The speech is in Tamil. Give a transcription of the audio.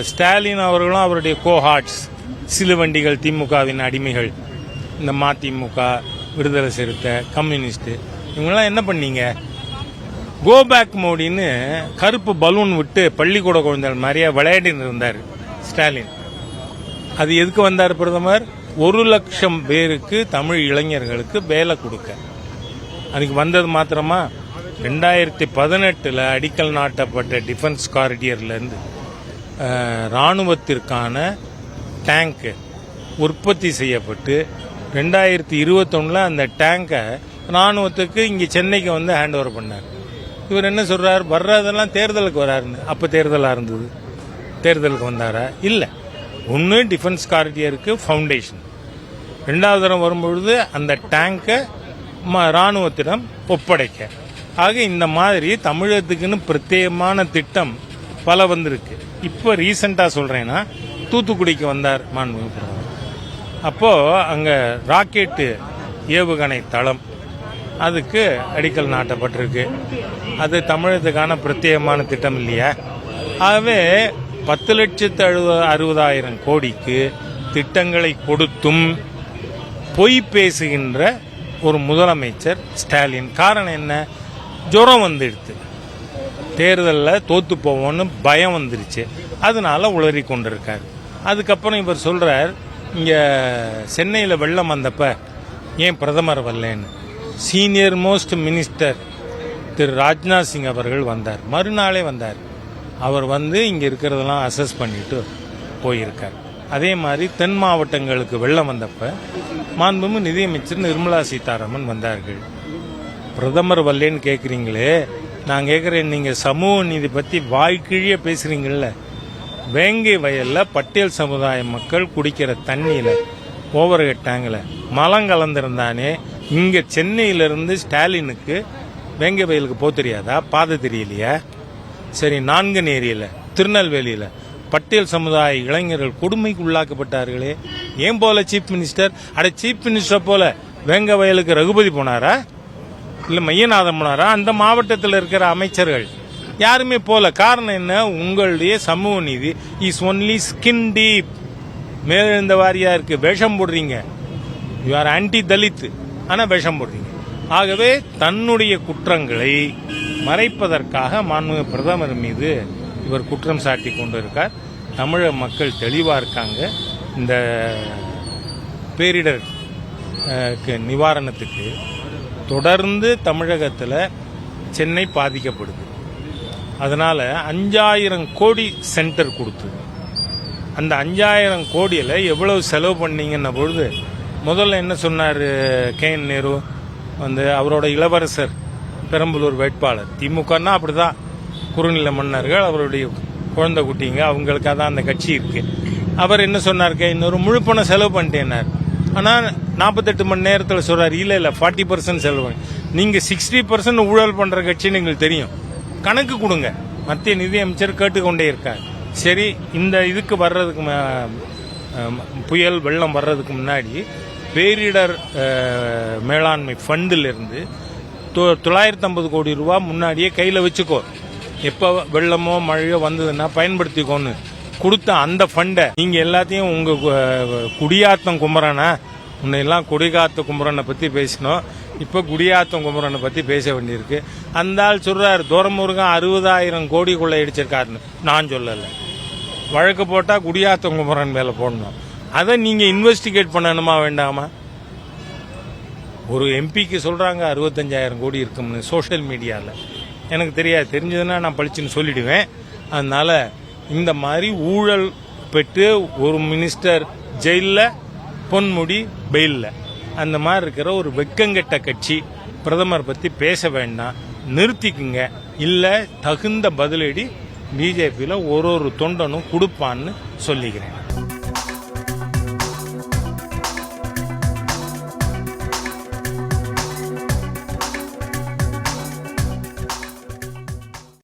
ஸ்டாலின் அவர்களும் அவருடைய கோஹார்ட்ஸ் சிலுவண்டிகள் திமுகவின் அடிமைகள், இந்த மதிமுக, விடுதலை சிறுத்தை, கம்யூனிஸ்ட், இவங்கெல்லாம் என்ன பண்ணீங்க? கோ பேக் மோடின்னு கருப்பு பலூன் விட்டு பள்ளிக்கூட குழந்தைகள் மாதிரியா விளையாடின்னு இருந்தார் ஸ்டாலின். அது எதுக்கு வந்தார் பிரதமர்? 1,00,000 பேருக்கு தமிழ் இளைஞர்களுக்கு வேலை கொடுக்க. அதுக்கு வந்தது மாத்திரமா? 2018 அடிக்கல் நாட்டப்பட்ட டிஃபென்ஸ் காரிடியர்லேருந்து இராணுவத்திற்கான டேங்க் உற்பத்தி செய்யப்பட்டு 2021 அந்த டேங்கை இராணுவத்துக்கு இங்கே சென்னைக்கு வந்து ஹேண்ட் ஓவர் பண்ணார். இவர் என்ன சொல்றார்? வர்றதெல்லாம் தேர்தலுக்கு வராருன்னு. அப்போ தேர்தலாக இருந்தது, தேர்தலுக்கு வந்தாரா? இல்லை. ஒன்று டிஃபென்ஸ் காரிடியருக்கு ஃபவுண்டேஷன், 2வது தரம் வரும்பொழுது அந்த டேங்கை இராணுவத்திடம் ஒப்படைக்க. ஆக இந்த மாதிரி தமிழகத்துக்குன்னு பிரத்யேகமான திட்டம் பல வந்திருக்கு. இப்போ ரீசெண்டாக சொல்கிறேன்னா தூத்துக்குடிக்கு வந்தார் மாண்புமிகு பிரதமர். அப்போது அங்கே ராக்கெட்டு ஏவுகணை தளம் அதுக்கு அடிக்கல் நாட்டப்பட்டிருக்கு. அது தமிழகத்துக்கான பிரத்யேகமான திட்டம் இல்லையா? ஆகவே 10,60,000 கோடிக்கு திட்டங்களை கொடுத்தும் பொய் பேசுகின்ற ஒரு முதலமைச்சர் ஸ்டாலின். காரணம் என்ன? ஜுரம் வந்துடுது, தேர்தலில் தோத்து போவோன்னு பயம் வந்துருச்சு, அதனால உளறி கொண்டிருக்காரு. அதுக்கப்புறம் இவர் சொல்றார், இங்கே சென்னையில் வெள்ளம் வந்தப்ப ஏன் பிரதமர் வரலன்னு. சீனியர் மோஸ்ட் மினிஸ்டர் திரு ராஜ்நாத் சிங் அவர்கள் வந்தார், மறுநாளே வந்தார். அவர் வந்து இங்கே இருக்கிறதெல்லாம் அசஸ் பண்ணிட்டு போயிருக்கார். அதே மாதிரி தென் மாவட்டங்களுக்கு வெள்ளம் வந்தப்ப மாண்புமிகு நிதியமைச்சர் நிர்மலா சீதாராமன் வந்தார்கள். பிரதமர் வரலன்னு கேட்குறீங்களே, நான் கேட்குறேன், நீங்கள் சமூக நீதி பற்றி வாய்க்கிழிய பேசுகிறீங்கள. வேங்கை வயலில் பட்டேல் சமுதாய மக்கள் குடிக்கிற தண்ணியில் ஓவர் ஹெட் டேங்கில் மலம் கலந்துருந்தானே. இங்கே சென்னையிலிருந்து ஸ்டாலினுக்கு வேங்கை வயலுக்கு போக தெரியாதா? பாதை தெரியலையா? சரி, நான்கநேரியில், திருநெல்வேலியில் பட்டேல் சமுதாய இளைஞர்கள் கொடுமைக்கு உள்ளாக்கப்பட்டார்களே, ஏன் போல சீஃப் மினிஸ்டர்? சீஃப் மினிஸ்டர் போல வேங்க வயலுக்கு ரகுபதி போனாரா, இல்லை மையநாதன் போனாரா? அந்த மாவட்டத்தில் இருக்கிற அமைச்சர்கள் யாருமே போல. காரணம் என்ன? உங்களுடைய சமூக நீதி இஸ் ஒன்லி ஸ்கின் டீப், மேலெழுந்த வாரியா இருக்கு. வேஷம் போடுறீங்க. யூ ஆர் ஆன்டி தலித், ஆனால் வேஷம் போடுறீங்க. ஆகவே தன்னுடைய குற்றங்களை மறைப்பதற்காக மாண்புமிகு பிரதமர் மீது இவர் குற்றம் சாட்டி கொண்டு இருக்கார். தமிழக மக்கள் தெளிவாக இருக்காங்க. இந்த பேரிடர் நிவாரணத்துக்கு தொடர்ந்து தமிழகத்தில் சென்னை பாதிக்கப்படுது. அதனால் 5,000 கோடி சென்டர் கொடுத்தது. அந்த 5,000 கோடியில் எவ்வளவு செலவு பண்ணீங்கன்ன பொழுது முதல்ல என்ன சொன்னார் KN நேரு? வந்து அவரோட இளவரசர் பெரம்பலூர் வேட்பாளர், திமுகன்னா அப்படிதான், குறுநில மன்னர்கள் அவருடைய குழந்தை குட்டிங்க, அவங்களுக்காக தான் அந்த கட்சி இருக்கு. அவர் என்ன சொன்னார்? இன்னொரு முழு பணம் செலவு பண்ணிட்டேனார். ஆனால் 48 மணி நேரத்தில் சொல்றாரு, இல்லை 40% செலவு. நீங்கள் 60% ஊழல் பண்ணுற கட்சின்னு எங்களுக்கு தெரியும், கணக்கு கொடுங்க. மத்திய நிதியமைச்சர் கேட்டுக்கொண்டே இருக்கார். சரி, இந்த இதுக்கு வர்றதுக்கு புயல் வெள்ளம் வர்றதுக்கு முன்னாடி பேரிடர் மேலாண்மை ஃபண்டிலிருந்து 950 கோடி ரூபா முன்னாடியே கையில் வச்சுக்கோ, எப்போ வெள்ளமோ மழையோ வந்ததுன்னா பயன்படுத்திக்கோன்னு கொடுத்த அந்த ஃபண்டை நீங்கள் எல்லாத்தையும் உங்கள் குடியாத்தம் குமரனா, முன்னெல்லாம் குடிகாத்த குமரனை பற்றி பேசினோம், இப்போ குடியாத்தம் குமரனை பற்றி பேச வேண்டியிருக்கு. அந்த ஆள் சொல்கிறார் தூரமுருகன் 60,000 கோடி கொள்ளையடிச்சிருக்காருன்னு. நான் சொல்லலை. வழக்கு போட்டால் குடியாத்தம் குமரன் மேலே போடணும். அதை நீங்கள் இன்வெஸ்டிகேட் பண்ணணுமா வேண்டாமா? ஒரு எம்பிக்கு சொல்கிறாங்க 65,000 கோடி இருக்கும்னு சோஷியல் மீடியாவில். எனக்கு தெரியாது, தெரிஞ்சதுன்னா நான் பழிச்சுன்னு சொல்லிடுவேன். அதனால் இந்த மாதிரி ஊழல் பெற்று ஒரு மினிஸ்டர் ஜெயிலில், பொன்முடி பெயிலில், அந்த மாதிரி இருக்கிற ஒரு வெக்கங்கெட்ட கட்சி பிரதமர் பற்றி பேச வேண்டாம், நிறுத்திக்குங்க. இல்லை தகுந்த பதிலடி பிஜேபியில் ஒரு தொண்டனும் கொடுப்பான்னு சொல்லிக்கிறேன்.